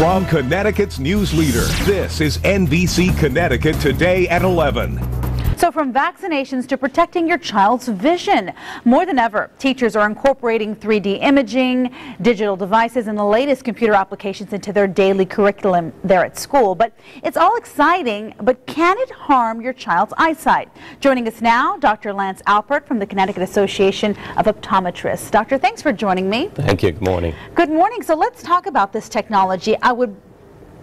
From Connecticut's news leader, this is NBC Connecticut Today at 11. So from vaccinations to protecting your child's vision, more than ever, teachers are incorporating 3D imaging, digital devices, and the latest computer applications into their daily curriculum there at school. But it's all exciting, but can it harm your child's eyesight? Joining us now, Dr. Lance Alpert from the Connecticut Association of Optometrists. Doctor, thanks for joining me. Thank you. Good morning. Good morning. So let's talk about this technology. I would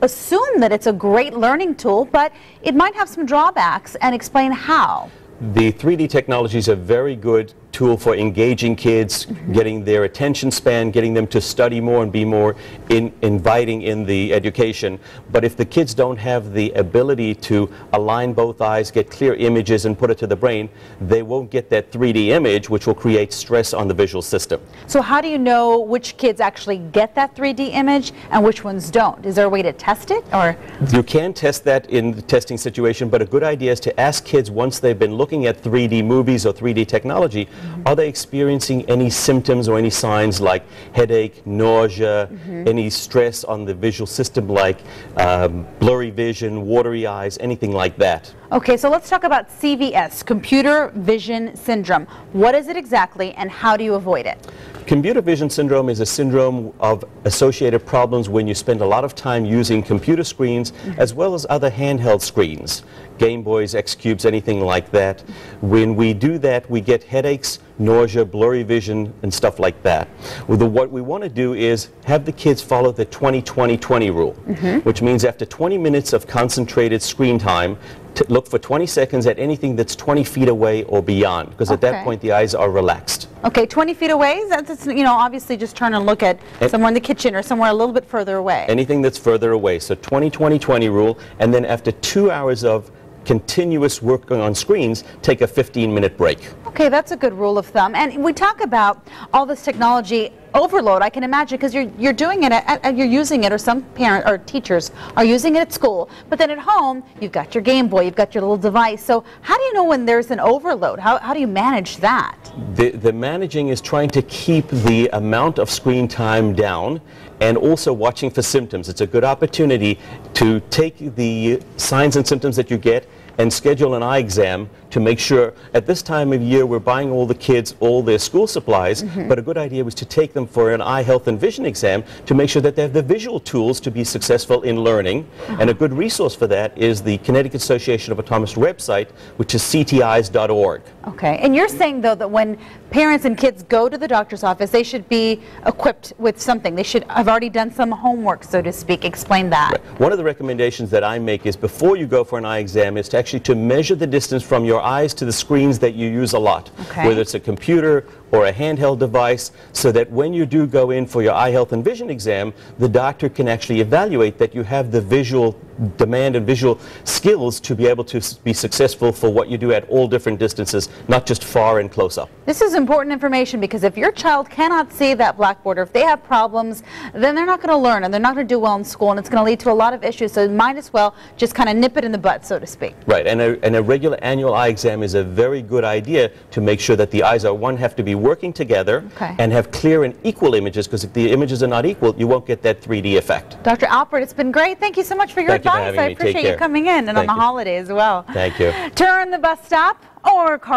assume that it's a great learning tool, but it might have some drawbacks, and explain how. The 3D technology is a very good tool for engaging kids, getting their attention span, getting them to study more and be more inviting in the education. But if the kids don't have the ability to align both eyes, get clear images and put it to the brain, they won't get that 3D image, which will create stress on the visual system. So how do you know which kids actually get that 3D image and which ones don't? Is there a way to test it? Or you can test that in the testing situation, but a good idea is to ask kids, once they've been looking at 3D movies or 3D technology, are they experiencing any symptoms or any signs like headache, nausea, any stress on the visual system like blurry vision, watery eyes, anything like that? Okay, so let's talk about CVS, computer vision syndrome. What is it exactly, and how do you avoid it? Computer vision syndrome is a syndrome of associated problems when you spend a lot of time using computer screens as well as other handheld screens, Game Boys, X Cubes, anything like that. When we do that, we get headaches, nausea, blurry vision, and stuff like that. What we want to do is have the kids follow the 20-20-20 rule, which means after 20 minutes of concentrated screen time, look for 20 seconds at anything that's 20 feet away or beyond, because at that point the eyes are relaxed. Okay, 20 feet away, that's, you know, obviously just turn and look at somewhere in the kitchen or somewhere a little bit further away. Anything that's further away. So 20-20-20 rule, and then after 2 hours of continuous working on screens, take a 15-minute break. Okay, that's a good rule of thumb. And we talk about all this technology overload, I can imagine, because you're doing it, you're using it, or some parent or teachers are using it at school, but then at home, you've got your Game Boy, you've got your little device. So how do you know when there's an overload? How do you manage that? The managing is trying to keep the amount of screen time down and also watching for symptoms. It's a good opportunity to take the signs and symptoms that you get and schedule an eye exam to make sure. At this time of year, we're buying all the kids all their school supplies, but a good idea was to take them for an eye health and vision exam to make sure that they have the visual tools to be successful in learning. And a good resource for that is the Connecticut Association of Optometrists website, which is ctis.org. Okay, and you're saying, though, that when parents and kids go to the doctor's office, they should be equipped with something. They should have already done some homework, so to speak. Explain that. Right. One of the recommendations that I make is before you go for an eye exam is to actually measure the distance from your eyes to the screens that you use a lot, whether it's a computer or a handheld device, so that when you do go in for your eye health and vision exam, the doctor can actually evaluate that you have the visual demand and visual skills to be able to be successful for what you do at all different distances, not just far and close up. This is important information, because if your child cannot see that blackboard, or if they have problems, then they're not going to learn and they're not going to do well in school, and it's going to lead to a lot of issues. So you might as well just kind of nip it in the bud, so to speak. Right, and a regular annual eye exam is a very good idea to make sure that the eyes have to be working together and have clear and equal images, because if the images are not equal, you won't get that 3D effect. Dr. Alpert, it's been great. Thank you so much for your advice. I appreciate you coming in, and on the holiday as well. Thank you. Turn the bus stop or car